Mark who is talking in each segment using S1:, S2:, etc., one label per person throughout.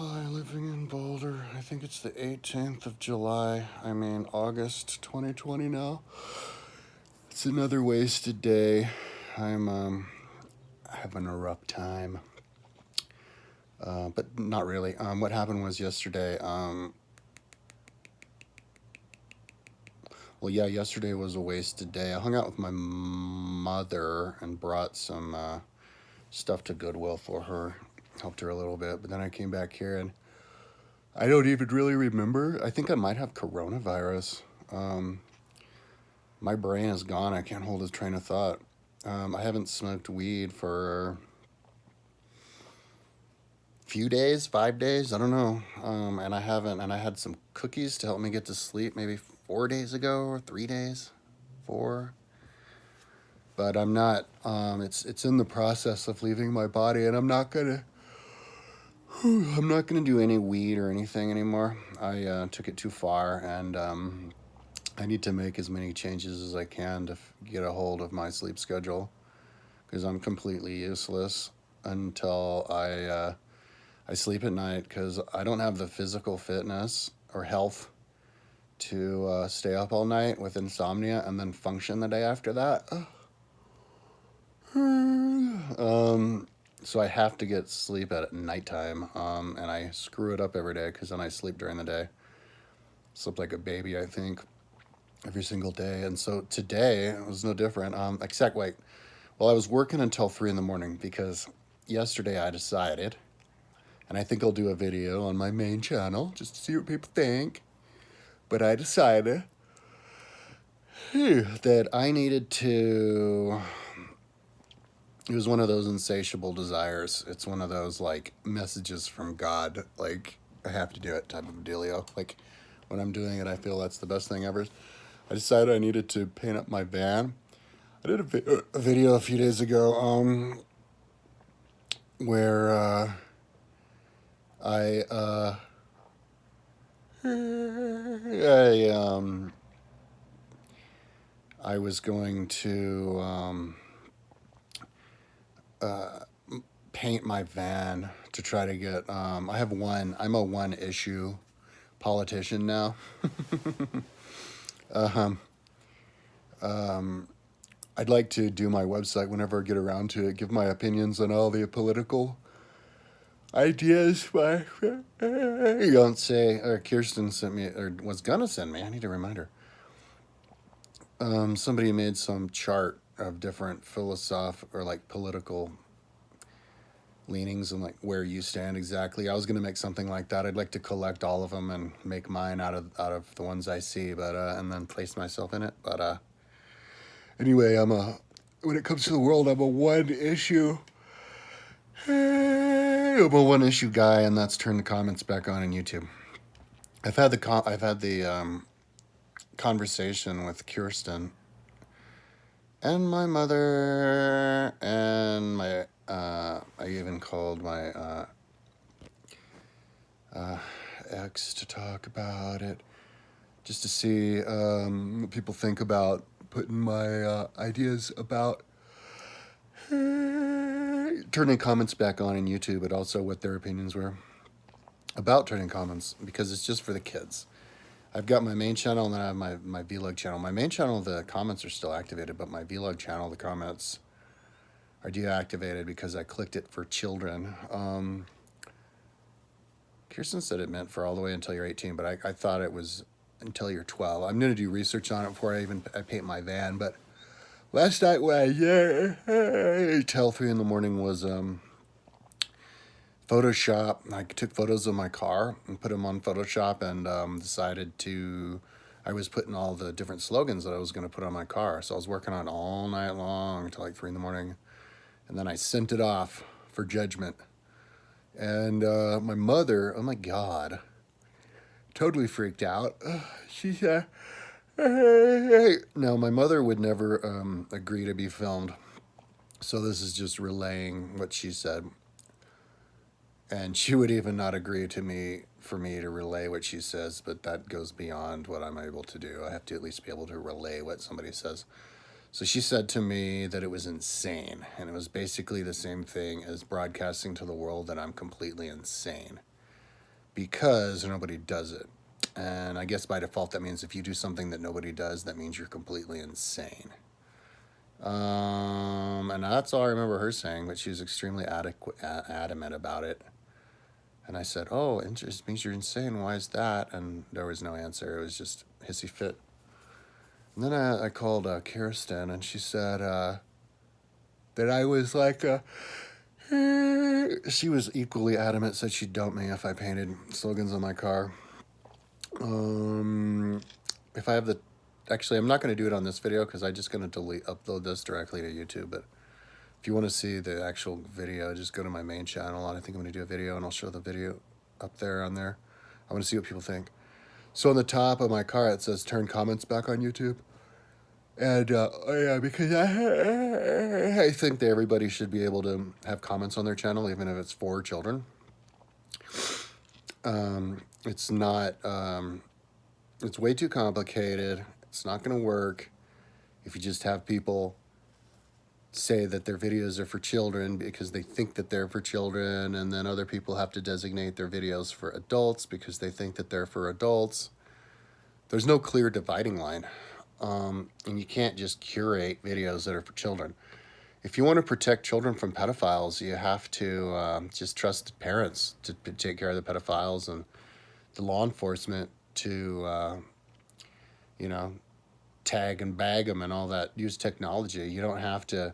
S1: Hi, living in Boulder. I think it's the 18th of July. August 2020 now. It's another wasted day. I'm having a rough time. But not really. What happened was yesterday. Yesterday was a wasted day. I hung out with my mother and brought some stuff to Goodwill for her. Helped her a little bit. But then I came back here and I don't even really remember. I think I might have coronavirus. My brain is gone. I can't hold a train of thought. I haven't smoked weed for a few days, 5 days, I don't know. And I haven't, and I had some cookies to help me get to sleep maybe 4 days ago or 3 days, four. But I'm not. It's in the process of leaving my body, and I'm not gonna. I'm not gonna do any weed or anything anymore. I took it too far, and I need to make as many changes as I can to get a hold of my sleep schedule because I'm completely useless until I sleep at night because I don't have the physical fitness or health to stay up all night with insomnia and then function the day after that. So I have to get sleep at nighttime, and I screw it up every day because then I sleep during the day. Slept like a baby, I think, every single day. And so today it was no different. Well, I was working until 3 in the morning because yesterday I decided, and I think I'll do a video on my main channel just to see what people think. But I decided that I needed to. It was one of those insatiable desires. It's one of those like messages from God, like I have to do it type of dealio. Like when I'm doing it, I feel that's the best thing ever. I decided I needed to paint up my van. I did a video a few days ago where I I was going to paint my van to try to get. I have one. I'm a one issue politician now. I'd like to do my website whenever I get around to it, give my opinions on all the political ideas. But you don't say, or Kirsten sent me, or was gonna send me. I need to remind her. Somebody made some chart of different or like political leanings and like where you stand exactly. I was gonna make something like that. I'd like to collect all of them and make mine out of the ones I see, but and then place myself in it. But anyway, when it comes to the world, I'm a one issue. I'm a one issue guy, and that's turn the comments back on in YouTube. I've had the conversation with Kirsten and my mother and my I even called my ex to talk about it, just to see what people think about putting my ideas about turning comments back on in YouTube, but also what their opinions were about turning comments, because it's just for the kids. I've got my main channel and then I have my vlog channel. My main channel, the comments are still activated, but my vlog channel, the comments are deactivated because I clicked it for children. Kirsten said it meant for all the way until you're 18, but I thought it was until you're 12. I'm going to do research on it before I paint my van, but last night when till 3 in the morning was Photoshop. I took photos of my car and put them on Photoshop and decided I was putting all the different slogans that I was going to put on my car. So I was working on it all night long until like 3 in the morning. And then I sent it off for judgment. And my mother, oh my God, totally freaked out. She said, now my mother would never agree to be filmed. So this is just relaying what she said. And she would even not agree for me to relay what she says, but that goes beyond what I'm able to do. I have to at least be able to relay what somebody says. So she said to me that it was insane, and it was basically the same thing as broadcasting to the world that I'm completely insane. because nobody does it. And I guess by default, that means if you do something that nobody does, that means you're completely insane. And that's all I remember her saying, but she was extremely adamant about it. And I said, "Oh, it means you're insane. Why is that?" And there was no answer. It was just hissy fit. And then I called Kirsten, and she said that I was like she was equally adamant, said she'd dump me if I painted slogans on my car. If I have the... Actually, I'm not going to do it on this video because I'm just going to upload this directly to YouTube. But if you want to see the actual video, just go to my main channel. And I think I'm going to do a video, and I'll show the video up there on there. I want to see what people think. So on the top of my car, it says turn comments back on YouTube. And yeah, because I think that everybody should be able to have comments on their channel, even if it's for children. It's not, it's way too complicated. It's not going to work if you just have people say that their videos are for children because they think that they're for children, and then other people have to designate their videos for adults because they think that they're for adults. There's no clear dividing line. And you can't just curate videos that are for children. If you want to protect children from pedophiles, you have to just trust parents to take care of the pedophiles and the law enforcement to, you know, tag and bag them and all that. Use technology. You don't have to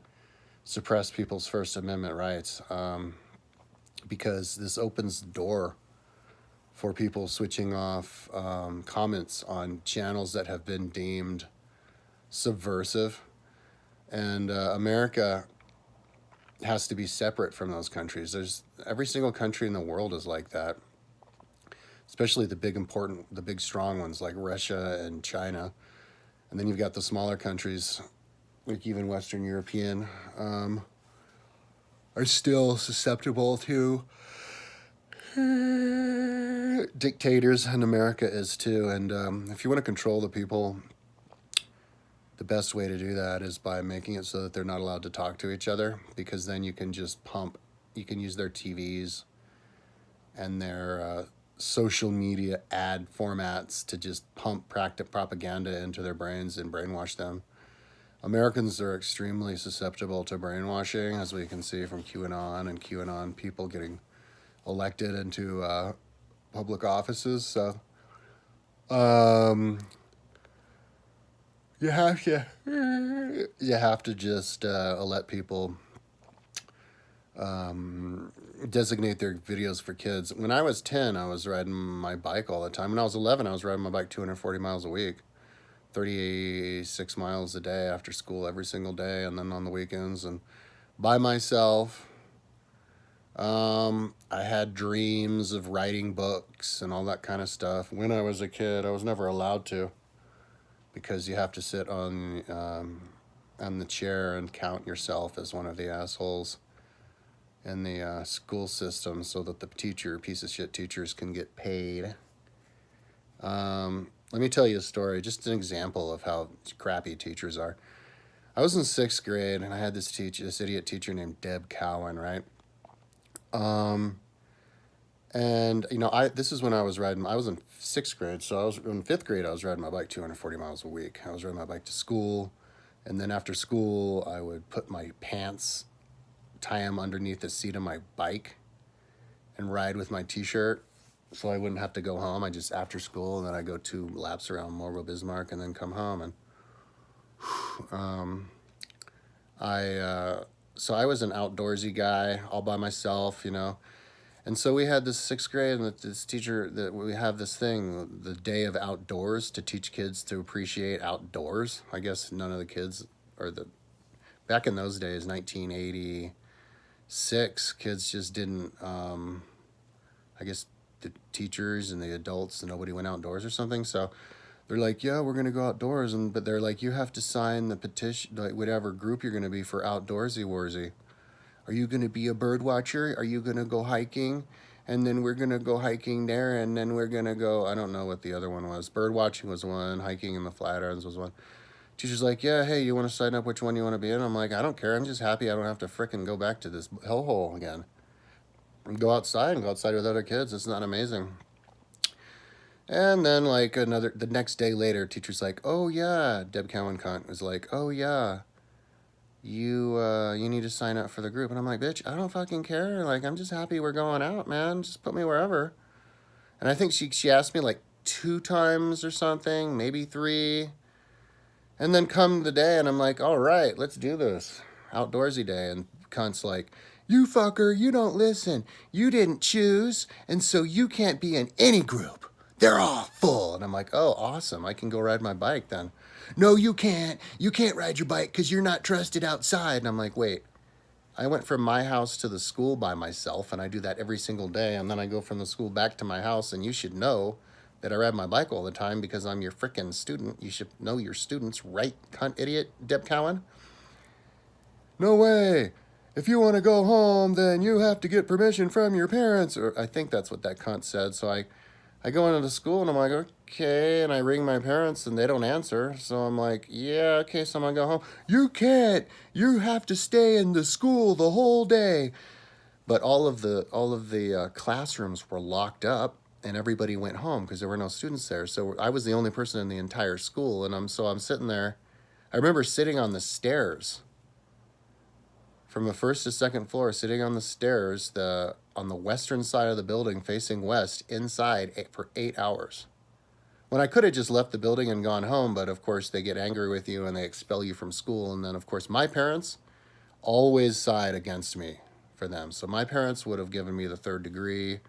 S1: suppress people's First Amendment rights because this opens the door for people switching off comments on channels that have been deemed subversive. And America has to be separate from those countries. Every single country in the world is like that, especially the big strong ones like Russia and China. And then you've got the smaller countries, like even Western European, are still susceptible to dictators, and America is too. And if you want to control the people, the best way to do that is by making it so that they're not allowed to talk to each other, because then you can just you can use their TVs and their social media ad formats to just pump propaganda into their brains and brainwash them. Americans are extremely susceptible to brainwashing, as we can see from QAnon and QAnon people getting elected into public offices. So you have to just let people designate their videos for kids. When I was 10, I was riding my bike all the time. When I was 11, I was riding my bike 240 miles a week, 36 miles a day after school every single day, and then on the weekends and by myself. I had dreams of writing books and all that kind of stuff. When I was a kid, I was never allowed to, because you have to sit on the chair and count yourself as one of the assholes in the school system so that the piece of shit teachers can get paid. Let me tell you a story, just an example of how crappy teachers are. I was in 6th grade, and I had this idiot teacher named Deb Cowan, right? And you know, this is when I was riding. I was in 6th grade, so I was in 5th grade. I was riding my bike 240 miles a week. I was riding my bike to school, and then after school, I would put my pants, tie them underneath the seat of my bike, and ride with my T-shirt, so I wouldn't have to go home. I just after school, and then I go 2 laps around Morville Bismarck, and then come home. And so I was an outdoorsy guy, all by myself, you know. And so we had this 6th grade, and this teacher, that we have this thing, the day of outdoors, to teach kids to appreciate outdoors. I guess none of the kids, back in those days, 1986, kids just didn't, I guess the teachers and the adults, and nobody went outdoors or something. So they're like, yeah, we're going to go outdoors. But they're like, you have to sign the petition, like whatever group you're going to be for Outdoorsy Warsy. Are you going to be a bird watcher? Are you going to go hiking? And then we're going to go hiking there, and then we're going to go, I don't know what the other one was. Bird watching was one, hiking in the Flatirons was one. Teacher's like, yeah, hey, you want to sign up which one you want to be in? I'm like, I don't care. I'm just happy I don't have to frickin' go back to this hellhole again. And go outside with other kids. It's not amazing. And then like the next day later, teacher's like, "Oh yeah," Deb Cowan cunt was like, "Oh yeah, you need to sign up for the group." And I'm like, "Bitch, I don't fucking care. Like, I'm just happy we're going out, man. Just put me wherever." And I think she asked me like 2 times or something, maybe 3. And then come the day, and I'm like, "All right, let's do this outdoorsy day." And cunt's like, "You fucker, you don't listen. You didn't choose, and so you can't be in any group. They're all full." And I'm like, "Oh, awesome. I can go ride my bike then." "No, you can't. You can't ride your bike because you're not trusted outside." And I'm like, "Wait, I went from my house to the school by myself, and I do that every single day. And then I go from the school back to my house, and you should know that I ride my bike all the time because I'm your frickin' student. You should know your students, right, cunt idiot, Deb Cowan?" "No way. If you want to go home, then you have to get permission from your parents." Or I think that's what that cunt said. So I go into the school, and I'm like, "Okay." And I ring my parents, and they don't answer. So I'm like, "Yeah, okay, so I'm going to go home." "You can't. You have to stay in the school the whole day." But all of the classrooms were locked up, and everybody went home because there were no students there. So I was the only person in the entire school, and I'm sitting there. I remember sitting on the stairs from the first to second floor, sitting on the stairs, on the western side of the building, facing west, inside for 8 hours. When I could have just left the building and gone home, but of course they get angry with you and they expel you from school. And then of course my parents always side against me for them. So my parents would have given me the 3rd degree,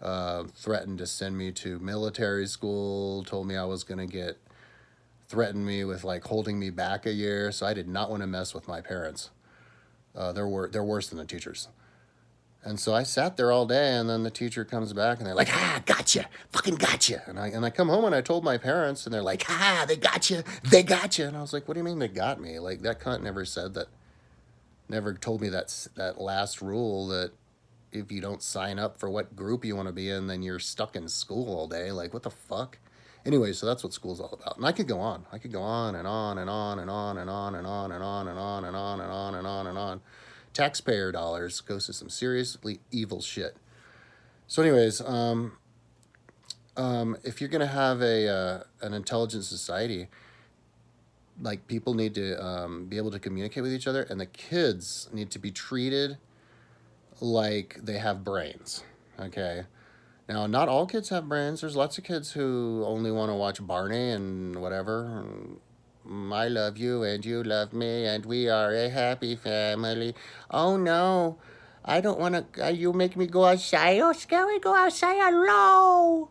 S1: threatened to send me to military school, told me I was going to threatened me with like holding me back a year. So I did not want to mess with my parents. They're worse than the teachers. And so I sat there all day, and then the teacher comes back, and they're like, "Ha, gotcha, fucking gotcha." And I come home, and I told my parents, and they're like, "Ha, they gotcha, they gotcha." And I was like, "What do you mean they got me? Like, that cunt never said that, never told me that last rule that if you don't sign up for what group you want to be in, then you're stuck in school all day. Like, what the fuck?" Anyway, so that's what school's all about. And I could go on. I could go on and on and on and on and on and on and on and on and on and on and on and on. Taxpayer dollars goes to some seriously evil shit. So, anyways, if you're gonna have an intelligent society, like people need to be able to communicate with each other, and the kids need to be treated like they have brains. Okay. Now, not all kids have brains. There's lots of kids who only want to watch Barney and whatever. "I love you and you love me and we are a happy family." "Oh no, I don't want to. You make me go outside. Oh, scary, go outside alone."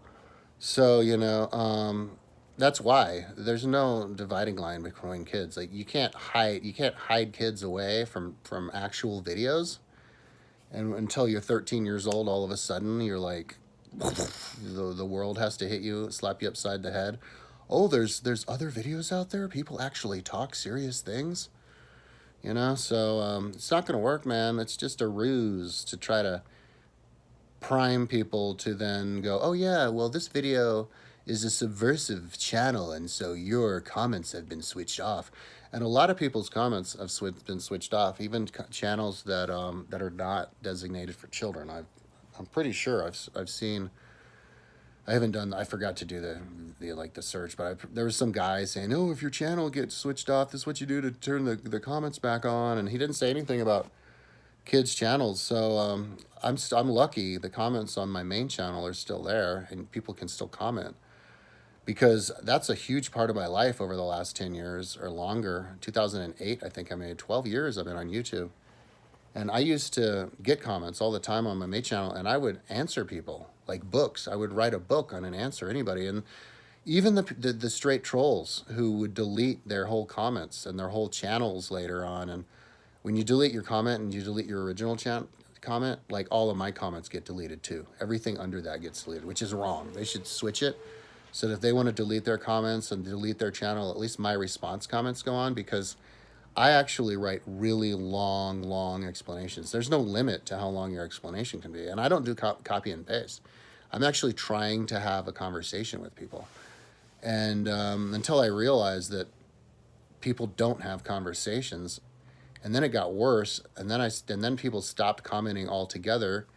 S1: So, that's why there's no dividing line between kids. Like you can't hide kids away from actual videos. And until you're 13 years old, all of a sudden you're like, the world has to hit you, slap you upside the head. "Oh, there's other videos out there. People actually talk serious things." So it's not going to work, man. It's just a ruse to try to prime people to then go, "Oh yeah, well this video is a subversive channel, and so your comments have been switched off." And a lot of people's comments have been switched off, even channels that are not designated for children. I'm pretty sure I've seen. I haven't done. I forgot to do the search, but there was some guy saying, "Oh, if your channel gets switched off, this is what you do to turn the comments back on." And he didn't say anything about kids' channels. So I'm lucky. The comments on my main channel are still there, and people can still comment because that's a huge part of my life over the last 10 years or longer. 2008, I think I made 12 years. I've been on YouTube. And I used to get comments all the time on my main channel, and I would answer people like books. I would write a book on and answer anybody. And even the straight trolls who would delete their whole comments and their whole channels later on. And when you delete your comment and you delete your original comment, like all of my comments get deleted too. Everything under that gets deleted, which is wrong. They should switch it so that if they want to delete their comments and delete their channel, at least my response comments go on, because I actually write really long explanations. There's no limit to how long your explanation can be. And I don't do copy and paste. I'm actually trying to have a conversation with people. And until I realized that people don't have conversations, and then it got worse, and then people stopped commenting altogether.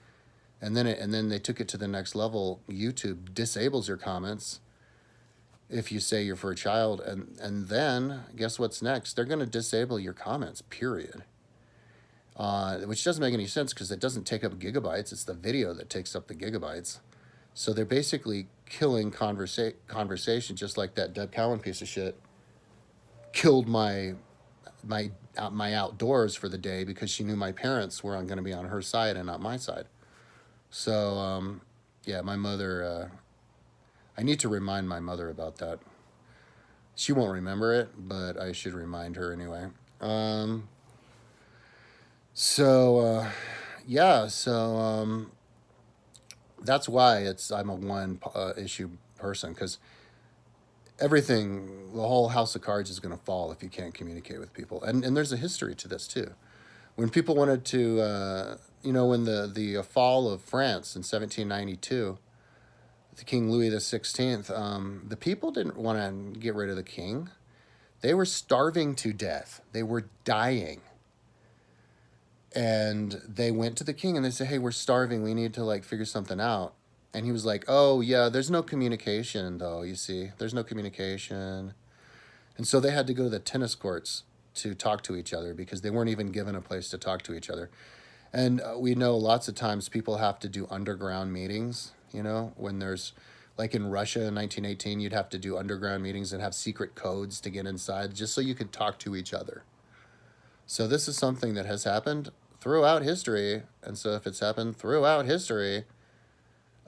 S1: And then they took it to the next level. YouTube disables your comments if you say you're for a child, and then guess what's next? They're going to disable your comments, period. Which doesn't make any sense because it doesn't take up gigabytes. It's the video that takes up the gigabytes. So they're basically killing conversation, just like that Deb Cowan piece of shit killed my outdoors for the day because she knew my parents were going to be on her side and not my side. So yeah, my mother. I need to remind my mother about that. She won't remember it, but I should remind her anyway. Yeah, so that's why I'm a one issue person, because everything, the whole house of cards is going to fall if you can't communicate with people. And there's a history to this too. When people wanted to, when the fall of France in 1792, the King Louis XVI, the people didn't want to get rid of the king. They were starving to death. They were dying. And they went to the king and they said, hey, we're starving. We need to figure something out. And he was like, oh, yeah, there's no communication, though, you see. There's no communication. And so they had to go to the tennis courts to talk to each other because they weren't even given a place to talk to each other. And we know lots of times people have to do underground meetings, when there's, like in Russia in 1918, you'd have to do underground meetings and have secret codes to get inside just so you could talk to each other. So this is something that has happened throughout history. And so if it's happened throughout history,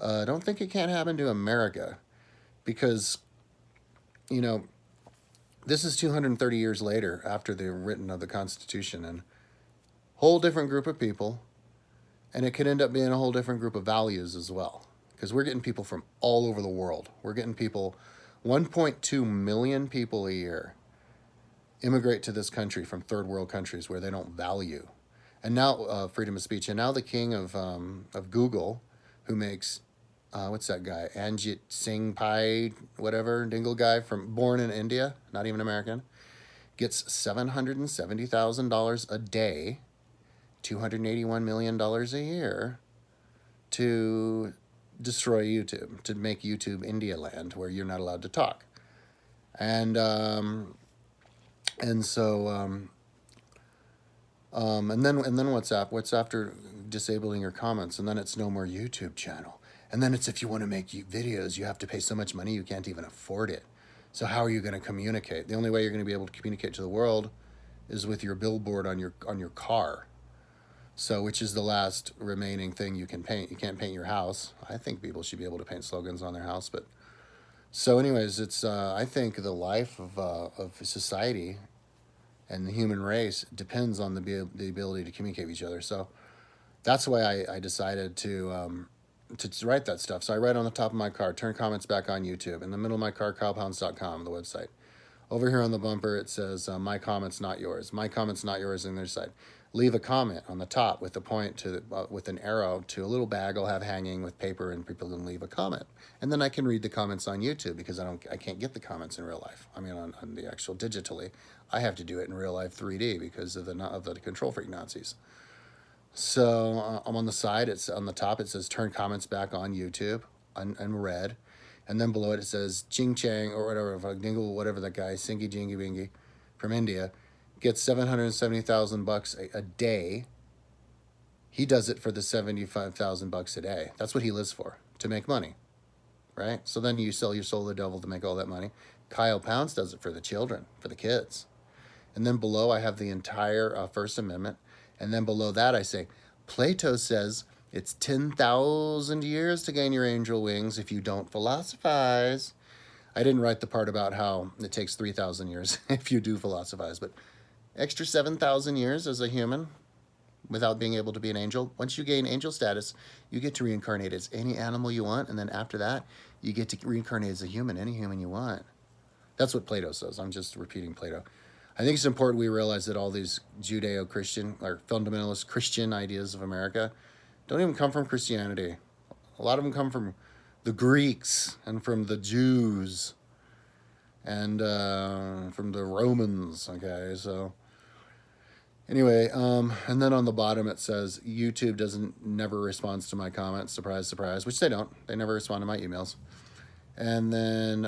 S1: I don't think it can't happen to America because, this is 230 years later after the written of the Constitution, and whole different group of people, and it could end up being a whole different group of values as well, because we're getting people from all over the world. We're getting people, 1.2 million people a year immigrate to this country from third world countries where they don't value. And now freedom of speech. And now the king of Google, who makes, what's that guy? Anjit Singh Pai, whatever, dingle guy born in India, not even American, gets $770,000 a day, $281 million a year to destroy YouTube, to make YouTube India land where you're not allowed to talk. And then what's after disabling your comments? And then it's no more YouTube channel. And then it's, if you want to make videos, you have to pay so much money you can't even afford it. So how are you going to communicate? The only way you're going to be able to communicate to the world is with your billboard on your car. So, which is the last remaining thing you can paint. You can't paint your house. I think people should be able to paint slogans on their house, but so anyways, it's I think the life of society and the human race depends on the ability to communicate with each other. So that's why I decided to write that stuff. So I write on the top of my car, turn comments back on YouTube. In the middle of my car, kylepounds.com, the website. Over here on the bumper, it says, my comment's not yours. My comment's not yours on their side. Leave a comment on the top with a point to with an arrow to a little bag I'll have hanging with paper, and people can leave a comment. And then I can read the comments on YouTube because I can't get the comments in real life. I mean, on the actual digitally. I have to do it in real life 3D because of the control freak Nazis. So I'm on the side. It's on the top. It says turn comments back on YouTube, in red, and then below it says Ching Chang or whatever, Dingle, whatever that guy, Singy Jingy Bingy, from India, gets $770,000 a day. He does it for the $75,000 a day. That's what he lives for, to make money, right? So then you sell your soul to the devil to make all that money. Kyle Pounds does it for the children, for the kids. And then below I have the entire First Amendment. And then below that I say, Plato says it's 10,000 years to gain your angel wings if you don't philosophize. I didn't write the part about how it takes 3,000 years if you do philosophize, but extra 7,000 years as a human without being able to be an angel. Once you gain angel status, you get to reincarnate as any animal you want. And then after that, you get to reincarnate as a human, any human you want. That's what Plato says. I'm just repeating Plato. I think it's important we realize that all these Judeo-Christian or fundamentalist Christian ideas of America don't even come from Christianity. A lot of them come from the Greeks and from the Jews and from the Romans. Okay, so Anyway, and then on the bottom it says YouTube doesn't never responds to my comments. Surprise, surprise. Which they don't. They never respond to my emails. And then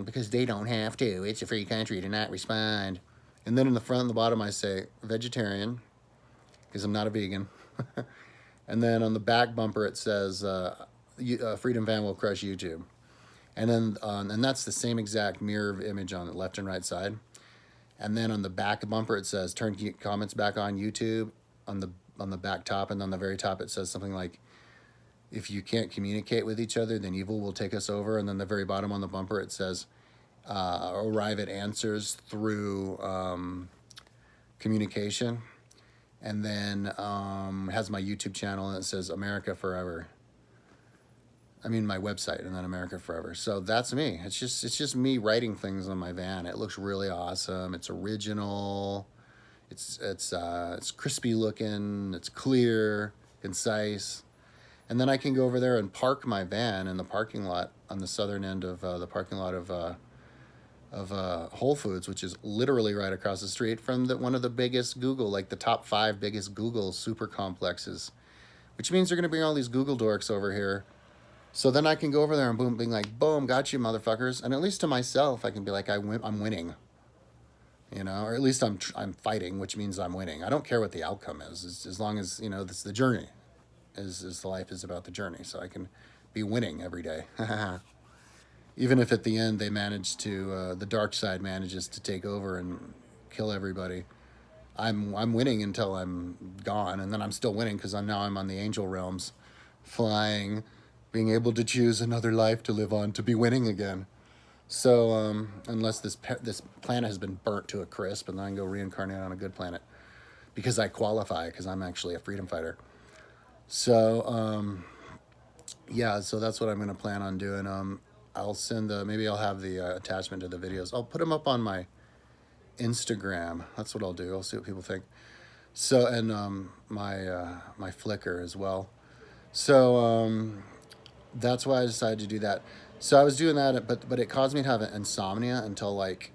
S1: because they don't have to. It's a free country to not respond. And then in the front and the bottom I say vegetarian because I'm not a vegan. And then on the back bumper it says Freedom Van will crush YouTube. And then and that's the same exact mirror image on the left and right side. And then on the back bumper it says turn comments back on YouTube on the back top, and on the very top it says something like, if you can't communicate with each other, then evil will take us over. And then the very bottom on the bumper it says arrive at answers through communication. And then it has my YouTube channel, and it says America Forever. I mean my website, and then America Forever. So that's me. It's just me writing things on my van. It looks really awesome. It's original. It's crispy looking. It's clear, concise. And then I can go over there and park my van in the parking lot on the southern end of the parking lot of Whole Foods, which is literally right across the street from one of the biggest Google, like the top 5 biggest Google super complexes, which means they're going to bring all these Google dorks over here. So then I can go over there and boom, being like, boom, got you, motherfuckers. And at least to myself, I can be like, I'm winning, you know, or at least I'm fighting, which means I'm winning. I don't care what the outcome is, as long as, you know, this is the journey, is the life is about the journey. So I can be winning every day. Even if at the end they manage to, the dark side manages to take over and kill everybody, I'm winning until I'm gone, and then I'm still winning because I'm on the angel realms, flying, being able to choose another life to live on, to be winning again. So unless this planet has been burnt to a crisp, and then I can go reincarnate on a good planet because I qualify, because I'm actually a freedom fighter. So yeah, so that's what I'm going to plan on doing. I'll send maybe I'll have the attachment to the videos. I'll put them up on my Instagram. That's what I'll do. I'll see what people think. So, and my Flickr as well. So that's why I decided to do that. So I was doing that, but it caused me to have insomnia until like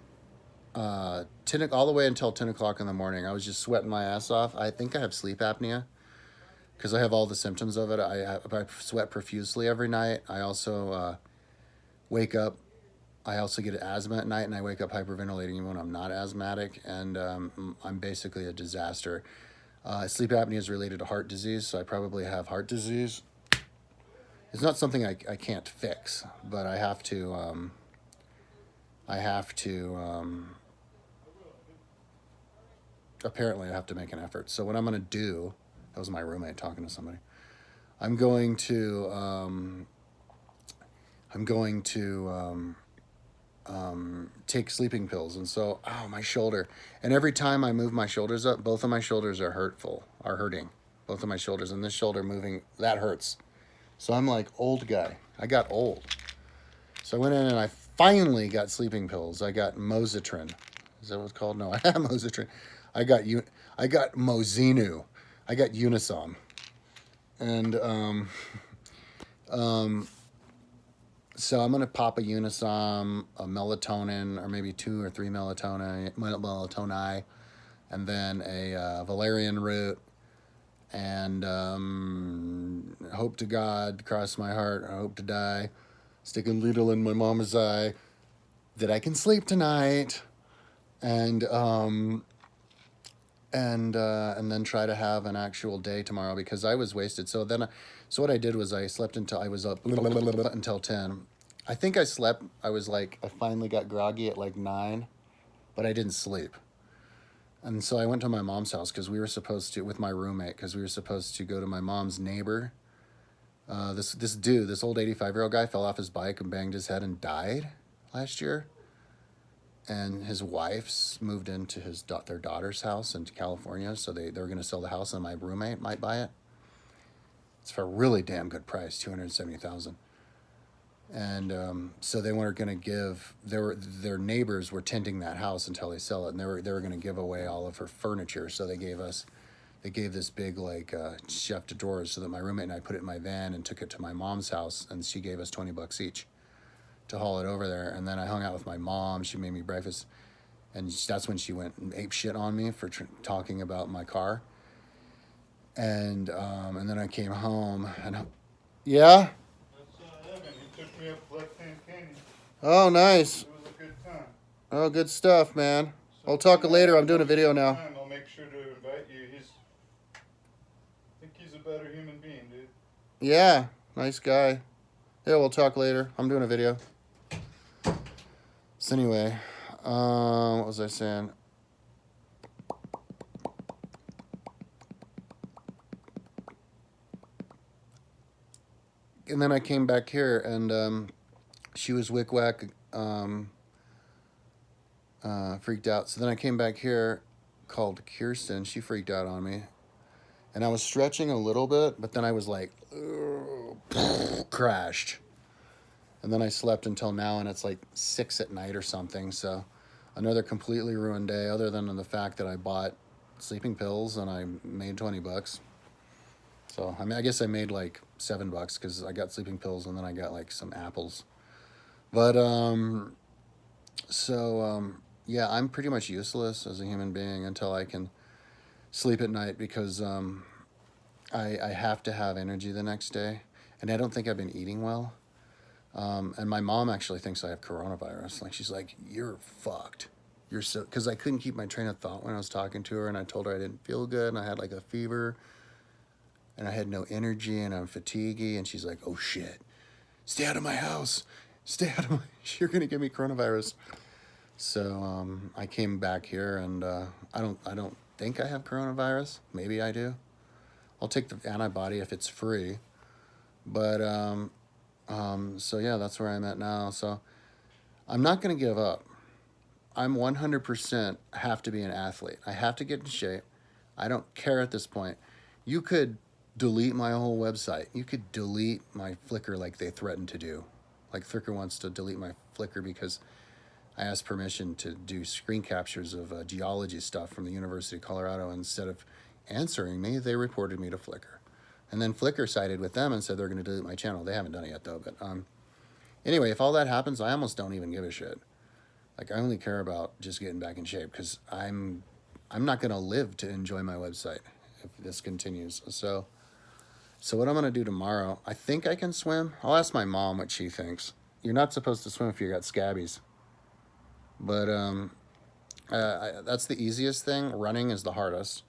S1: 10, all the way until 10 o'clock in the morning. I was just sweating my ass off. I think I have sleep apnea because I have all the symptoms of it. I sweat profusely every night. I also wake up. I also get asthma at night, and I wake up hyperventilating even when I'm not asthmatic, and I'm basically a disaster. Sleep apnea is related to heart disease, so I probably have heart disease. It's not something I can't fix, but I have to apparently I have to make an effort. So what I'm going to do, that was my roommate talking to somebody. I'm going to take sleeping pills. And so, my shoulder. And every time I move my shoulders up, both of my shoulders are hurting. Both of my shoulders, and this shoulder moving, that hurts. So I'm like, old guy. I got old. So I went in and I finally got sleeping pills. I got Mositrin. Is that what it's called? No, I have Mositrin. I got Mozinu. I got Unisom. And so I'm gonna pop a Unisom, a melatonin, or maybe 2 or 3 melatoni, and then a valerian root, and hope to God, cross my heart, I hope to die, stick a needle in my mama's eye, that I can sleep tonight, and then try to have an actual day tomorrow, because I was wasted. So what I did was I slept until I was up until 10. I think I finally got groggy at like 9, but I didn't sleep. And so I went to my mom's house because we were supposed to, with my roommate, because we were supposed to go to my mom's neighbor. This old 85-year-old guy fell off his bike and banged his head and died last year. And his wife's moved into their daughter's house in California, so they were going to sell the house, and my roommate might buy it. It's for a really damn good price, $270,000. And so they weren't going to give. Their neighbors were tenting that house until they sell it, and they were going to give away all of her furniture. So they gave this big chef de drawers, so that my roommate and I put it in my van and took it to my mom's house, and she gave us $20 each to haul it over there. And then I hung out with my mom. She made me breakfast. and that's when she went and ape shit on me for talking about my car. And then I came home and yeah.
S2: That's Evan. He took me up Left Hand Canyon.
S1: Oh, nice.
S2: It was a good time.
S1: Oh, good stuff, man.
S2: So
S1: I'll talk later. I'm doing a video now.
S2: I'll make sure to invite you. I think he's a better human being, dude.
S1: Yeah, nice guy. Yeah, we'll talk later. I'm doing a video. So anyway, what was I saying? And then I came back here, and she was wick-wack, freaked out. So then I came back here, called Kirsten. She freaked out on me. And I was stretching a little bit, but then I was like, crashed. And then I slept until now, and it's like 6 at night or something. So another completely ruined day, other than the fact that I bought sleeping pills and I made $20. So I mean, I guess I made like $7 because I got sleeping pills and then I got like some apples. But yeah, I'm pretty much useless as a human being until I can sleep at night because I have to have energy the next day, and I don't think I've been eating well. And my mom actually thinks I have coronavirus. Like, she's like, "You're fucked. You're so," because I couldn't keep my train of thought when I was talking to her, and I told her I didn't feel good, and I had like a fever, and I had no energy, and I'm fatiguey, and she's like, "Oh shit, stay out of my house. Stay out of my. You're gonna give me coronavirus." So I came back here, and I don't think I have coronavirus. Maybe I do. I'll take the antibody if it's free. But so yeah, that's where I'm at now. So I'm not going to give up. I'm 100% have to be an athlete. I have to get in shape. I don't care at this point. You could delete my whole website. You could delete my Flickr like they threatened to do. Like Flickr wants to delete my Flickr because I asked permission to do screen captures of geology stuff from the University of Colorado. Instead of answering me, they reported me to Flickr. And then Flickr sided with them and said they're going to delete my channel. They haven't done it yet, though. But anyway, if all that happens, I almost don't even give a shit. Like, I only care about just getting back in shape because I'm not going to live to enjoy my website if this continues. So what I'm going to do tomorrow, I think I can swim. I'll ask my mom what she thinks. You're not supposed to swim if you got scabies. But that's the easiest thing. Running is the hardest.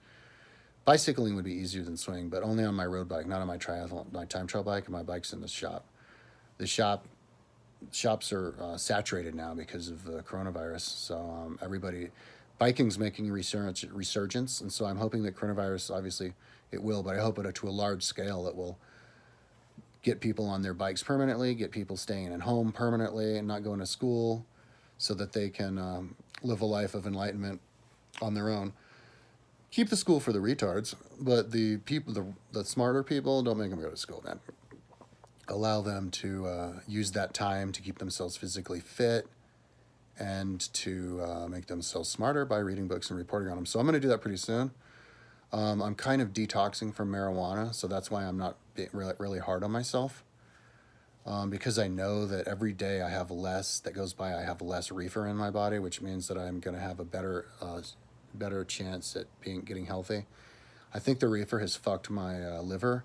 S1: Bicycling would be easier than swimming, but only on my road bike, not on my triathlon, my time trial bike, and my bike's in the shop. The shops are saturated now because of the coronavirus. So biking's making resurgence, and so I'm hoping that coronavirus, obviously, it will, but I hope it to a large scale that will get people on their bikes permanently, get people staying at home permanently and not going to school, so that they can live a life of enlightenment on their own. Keep the school for the retards, but the people, the smarter people, don't make them go to school, man. Allow them to use that time to keep themselves physically fit and to make themselves smarter by reading books and reporting on them. So I'm going to do that pretty soon. I'm kind of detoxing from marijuana, so that's why I'm not being really hard on myself. Because I know that every day I have less that goes by, I have less reefer in my body, which means that I'm going to have a better chance at getting healthy. I think the reefer has fucked my liver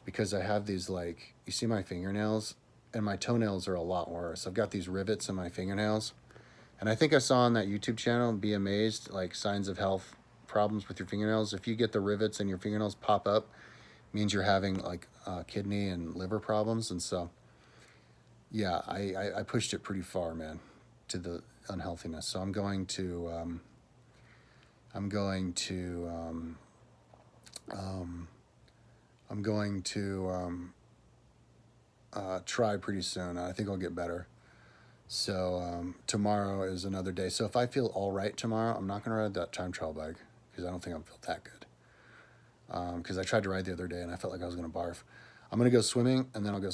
S1: because I have these, like, you see my fingernails, and my toenails are a lot worse. I've got these rivets in my fingernails, and I think I saw on that YouTube channel, Be Amazed, like signs of health problems with your fingernails. If you get the rivets and your fingernails pop up, it means you're having like kidney and liver problems. And so yeah, I pushed it pretty far, man, to the unhealthiness. So I'm going to try pretty soon. I think I'll get better. So tomorrow is another day. So if I feel all right tomorrow, I'm not going to ride that time trial bike because I don't think I'll feel that good. Because I tried to ride the other day and I felt like I was going to barf. I'm going to go swimming, and then I'll go